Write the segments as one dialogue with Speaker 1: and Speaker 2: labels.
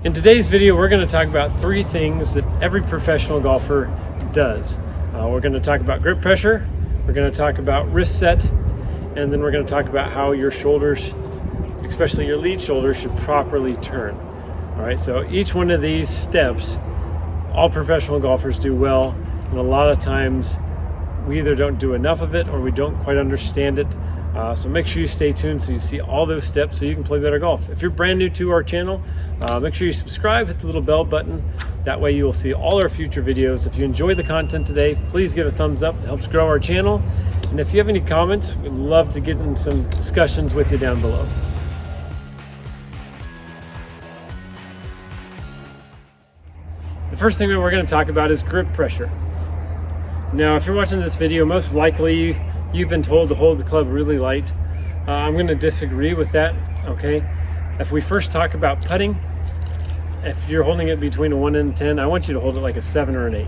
Speaker 1: In today's video, we're going to talk about 3 things that every professional golfer does. We're going to talk about grip pressure, we're going to talk about wrist set, and then we're going to talk about how your shoulders, especially your lead shoulders, should properly turn. All right, so each one of these steps, all professional golfers do well, and a lot of times we either don't do enough of it or we don't quite understand it. So make sure you stay tuned so you see all those steps so you can play better golf. If you're brand new to our channel, make sure you subscribe, hit the little bell button. That way you will see all our future videos. If you enjoy the content today, please give a thumbs up. It helps grow our channel. And if you have any comments, we'd love to get in some discussions with you down below. The first thing that we're going to talk about is grip pressure. Now, if you're watching this video, most likely you've been told to hold the club really light. I'm going to disagree with that, okay? If we first talk about putting, if you're holding it between a 1 and a 10, I want you to hold it like a 7 or an 8,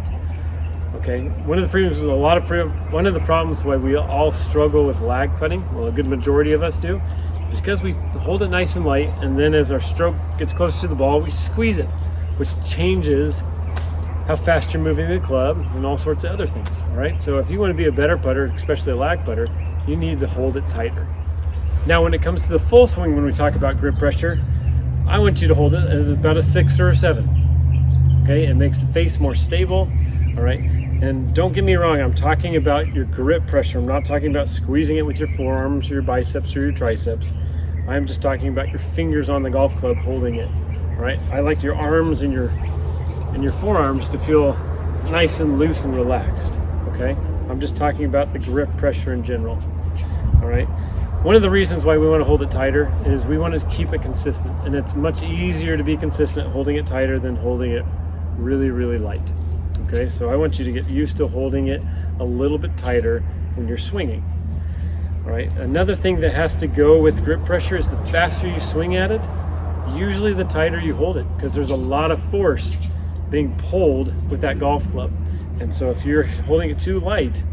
Speaker 1: okay? One of the problems why we all struggle with lag putting, well, a good majority of us do, is because we hold it nice and light, and then as our stroke gets closer to the ball, we squeeze it, which changes how fast you're moving the club and all sorts of other things, all right? So if you want to be a better putter, especially a lag putter, you need to hold it tighter. Now, when it comes to the full swing, when we talk about grip pressure, I want you to hold it as about a 6 or a 7, okay? It makes the face more stable, all right? And don't get me wrong, I'm talking about your grip pressure. I'm not talking about squeezing it with your forearms or your biceps or your triceps. I'm just talking about your fingers on the golf club holding it, all right? I like your arms and your forearms to feel nice and loose and relaxed, okay? I'm just talking about the grip pressure in general, all right? One of the reasons why we want to hold it tighter is we want to keep it consistent, and it's much easier to be consistent holding it tighter than holding it really, really light, okay? So I want you to get used to holding it a little bit tighter when you're swinging, all right? Another thing that has to go with grip pressure is the faster you swing at it, usually the tighter you hold it, because there's a lot of force being pulled with that golf club. And so if you're holding it too light,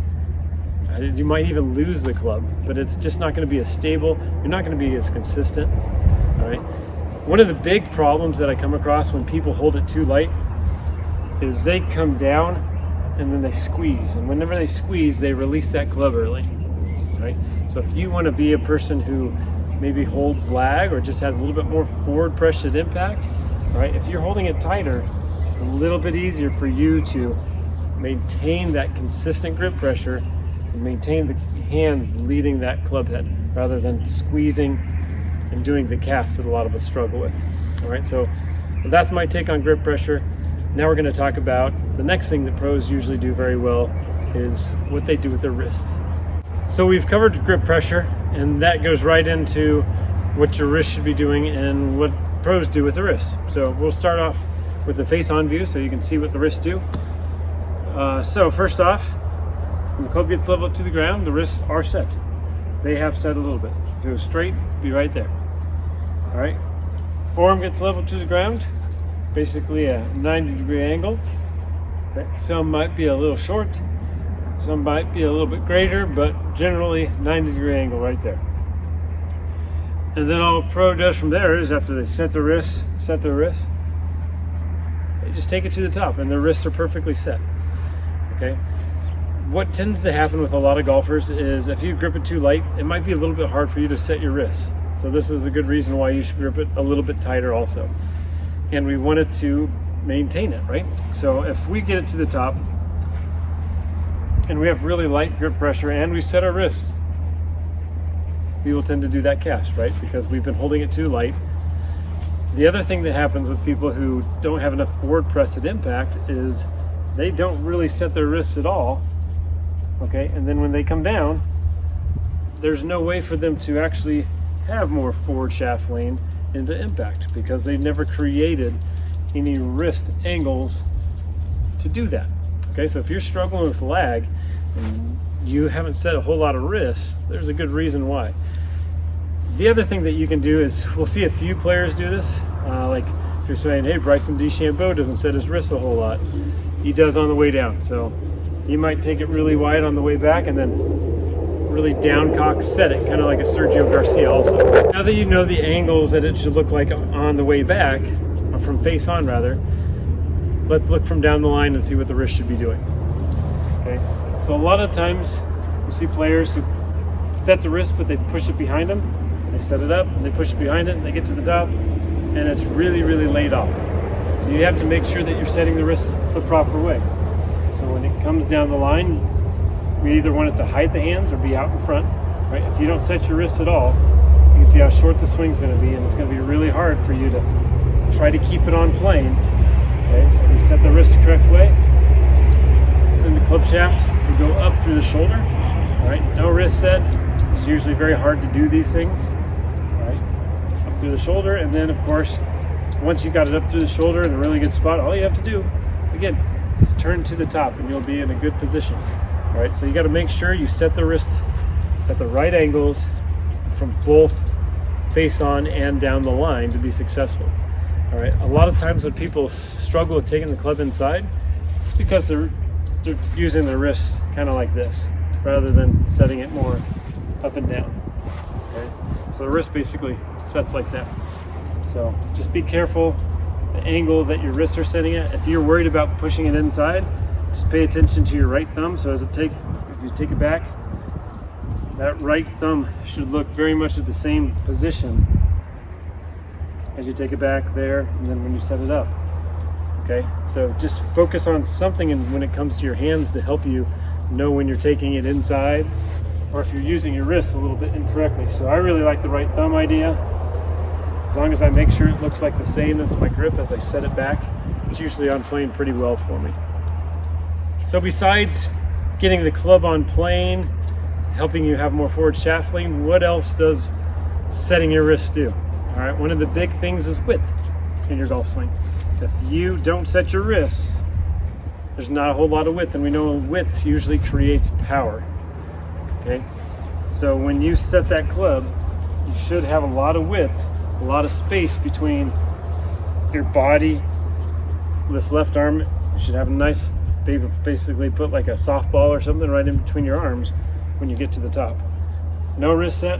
Speaker 1: you might even lose the club, but it's just not going to be as stable. You're not going to be as consistent, all right? One of the big problems that I come across when people hold it too light is they come down and then they squeeze. And whenever they squeeze, they release that club early, right? So if you want to be a person who maybe holds lag or just has a little bit more forward pressured impact, right? If you're holding it tighter, it's a little bit easier for you to maintain that consistent grip pressure and maintain the hands leading that club head rather than squeezing and doing the cast that a lot of us struggle with. All right, so that's my take on grip pressure. Now we're going to talk about the next thing that pros usually do very well is what they do with their wrists. So we've covered grip pressure, and that goes right into what your wrist should be doing and what pros do with the wrists. So we'll start off with the face on view so you can see what the wrists do. So first off, when the club gets level to the ground, the wrists are set. They have set a little bit. Go straight, be right there. All right, forearm gets level to the ground, basically a 90-degree angle. Some might be a little short, some might be a little bit greater, but generally 90-degree angle right there. And then all a pro does from there is after they set their wrists, just take it to the top and their wrists are perfectly set, okay? What tends to happen with a lot of golfers is if you grip it too light, it might be a little bit hard for you to set your wrists. So this is a good reason why you should grip it a little bit tighter also. And we want it to maintain it, right? So if we get it to the top and we have really light grip pressure and we set our wrists, we will tend to do that cast, right? Because we've been holding it too light. The other thing that happens with people who don't have enough forward pressed impact is they don't really set their wrists at all, okay? And then when they come down, there's no way for them to actually have more forward shaft lane into impact because they never created any wrist angles to do that, okay? So if you're struggling with lag and you haven't set a whole lot of wrists, there's a good reason why. The other thing that you can do is, we'll see a few players do this, like if you're saying, hey, Bryson DeChambeau doesn't set his wrists a whole lot. He does on the way down. So you might take it really wide on the way back and then really down cock set it, kind of like a Sergio Garcia also. Now that you know the angles that it should look like on the way back, from face on rather, let's look from down the line and see what the wrist should be doing. Okay, so a lot of times you see players who set the wrist, but they push it behind them. They set it up and they push it behind it and they get to the top and it's really, really laid off. So you have to make sure that you're setting the wrist the proper way. So when it comes down the line, we either want it to hide the hands or be out in front, right? If you don't set your wrist at all, you can see how short the swing's going to be, and it's going to be really hard for you to try to keep it on plane. Okay, so we set the wrist the correct way. Then the club shaft will go up through the shoulder. All right, no wrist set. It's usually very hard to do these things. All right, up through the shoulder, and then of course, once you got it up through the shoulder in a really good spot, all you have to do, again, is turn to the top, and you'll be in a good position. All right, so you got to make sure you set the wrist at the right angles from both face on and down the line to be successful. All right, a lot of times when people struggle with taking the club inside, it's because they're using their wrist kind of like this rather than setting it more up and down. Okay, so the wrist basically sets like that. So just be careful the angle that your wrists are setting at. If you're worried about pushing it inside, just pay attention to your right thumb. So if you take it back, that right thumb should look very much at the same position as you take it back there and then when you set it up. Okay, so just focus on something when it comes to your hands to help you know when you're taking it inside or if you're using your wrist a little bit incorrectly. So I really like the right thumb idea. As long as I make sure it looks like the same as my grip as I set it back, it's usually on plane pretty well for me. So besides getting the club on plane, helping you have more forward shaft fling, what else does setting your wrist do? All right, one of the big things is width in your golf swing. If you don't set your wrists, there's not a whole lot of width, and we know width usually creates power. Okay, so when you set that club, you should have a lot of width, a lot of space between your body. This left arm, you should have a nice, basically put like a softball or something right in between your arms when you get to the top. No wrist set,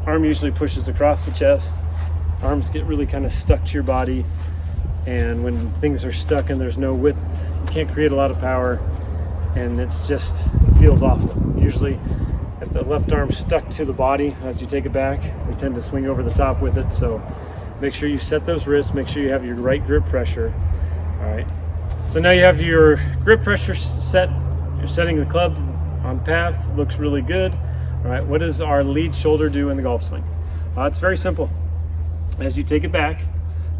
Speaker 1: arm usually pushes across the chest. Arms get really kind of stuck to your body, and when things are stuck and there's no width, you can't create a lot of power, and it feels awful. Usually if the left arm's stuck to the body as you take it back, we tend to swing over the top with it. So make sure you set those wrists, make sure you have your right grip pressure. All right, so now you have your grip pressure set, you're setting the club on path, looks really good. All right, what does our lead shoulder do in the golf swing? It's very simple. As you take it back,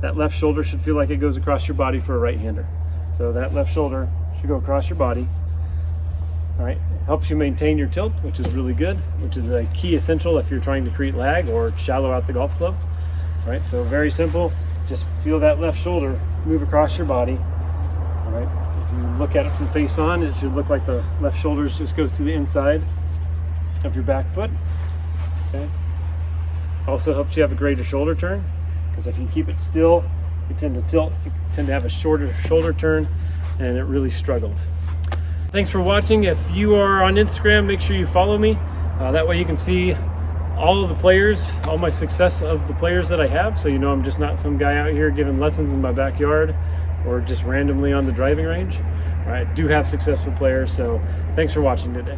Speaker 1: that left shoulder should feel like it goes across your body for a right-hander. So that left shoulder should go across your body. All right, helps you maintain your tilt, which is really good, which is a key essential if you're trying to create lag or shallow out the golf club. All right, so very simple. Just feel that left shoulder move across your body. All right, if you look at it from face on, it should look like the left shoulder just goes to the inside of your back foot. Okay. Also helps you have a greater shoulder turn, because if you keep it still, you tend to tilt, you tend to have a shorter shoulder turn, and it really struggles. Thanks for watching. If you are on Instagram, make sure you follow me. That way you can see all of the players, all my success of the players that I have, so you know I'm just not some guy out here giving lessons in my backyard or just randomly on the driving range. All right, I do have successful players, so thanks for watching today.